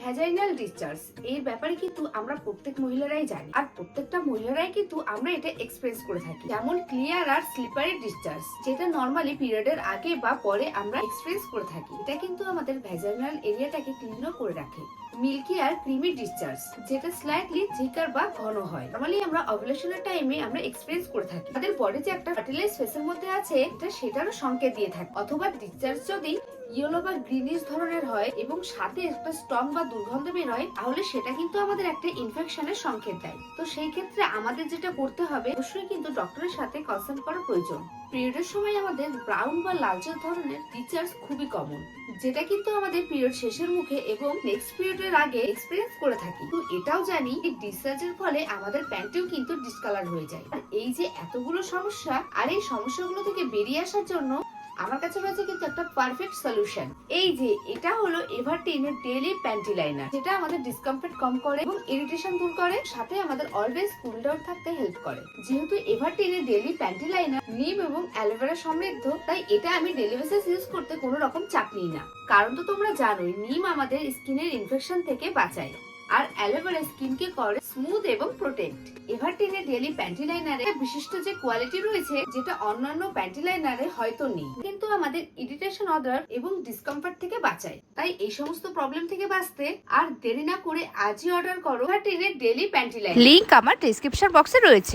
Vaginal discharge এর ব্যাপারে কিন্তু আমরা প্রত্যেক মহিলারাই জানি, আর প্রত্যেকটা মহিলারাই কিন্তু আমরা এটা এক্সপেরিয়েন্স করে থাকি। যেমন ক্লিয়ার আর স্লিপারি ডিসচার্জ, যেটা নরমালি পিরিয়ডের আগে বা পরে আমরা এক্সপেরিয়েন্স করে থাকি। এটা কিন্তু আমাদের ভ্যাজাইনাল এরিয়াটাকে ক্লিনও করে রাখে। মিল্কি আর ক্রিমি ডিসচার্জ, যেটা স্লাইটলি থিকার বা ঘন হয়, নরমালি আমরা ওভুলেশনের টাইমে আমরা এক্সপেরিয়েন্স করে থাকি। আমাদের বডি যে একটা ফার্টিলাইজ ফেসের মধ্যে আছে, এটা সেটারও সংকেত দিয়ে থাকে। অথবা ডিসচার্জ যদি ইয়েলো বা গ্রিনিশ ধরনের হয় এবং সাথে একটা স্ট্রং বা দুর্গন্ধ বের হয়, তাহলে সেটা কিন্তু আমাদের একটা ইনফেকশনের সংকেত দেয়। তো সেই ক্ষেত্রে আমাদের যেটা করতে হবে, অবশ্যই কিন্তু ডক্টরের সাথে কনসাল্ট করা প্রয়োজন। পিরিয়ডের সময় আমাদের ব্রাউন বা লালচে ধরনের ডিসচার্জ খুবই কমন, যেটা কিন্তু আমাদের পিরিয়ড শেষের মুখে এবং নেক্সট পিরিয়ডের আগে এক্সপেরিয়েন্স করে থাকি। তো এটাও জানি এই ডিসচার্জের ফলে আমাদের প্যান্টেও কিন্তু ডিসকালার হয়ে যায়। আর এই যে এতগুলো সমস্যা, আর এই সমস্যাগুলো থেকে বেরিয়ে আসার জন্য আমার কাছে রয়েছে কিন্তু একটা পারফেক্ট সলিউশন। এই যে এটা হলো এভারটিনের ডেইলি প্যান্টি লাইনার, যেটা আমাদের ডিসকমফর্ট কম করে এবং ইরিটেশন দূর করে, সাথে আমাদের অলওয়েজ কুল ডাউন থাকতে হেল্প করে। যেহেতু এভারটিনের ডেইলি প্যান্টি লাইনার নিম এবং অ্যালোভেরা সমৃদ্ধ, তাই এটা আমি ডেইলি বেসিস ইউজ করতে কোনো রকম চাপ নিই না। কারণ তো তোমরা জানোই, নিম আমাদের স্কিনের ইনফেকশন থেকে বাঁচায়, আর অ্যালোভেরা স্কিনকে করে স্মুথ এবং প্রোটেক্ট। এভারটিনের ডেইলি প্যান্টি লাইনারে বিশিষ্ট যে কোয়ালিটি রয়েছে, যেটা অন্যান্য প্যান্টি লাইনারে হয়তো নেই, কিন্তু আমাদের ইরিটেশন অর্ডার এবং ডিসকমফর্ট থেকে বাঁচায়। তাই এই সমস্ত প্রবলেম থেকে বাঁচতে আর দেরি না করে আজই অর্ডার করো এভারটিনের ডেইলি প্যান্টি লাইনার। লিংক আমার ডেসক্রিপশন বক্সে রয়েছে।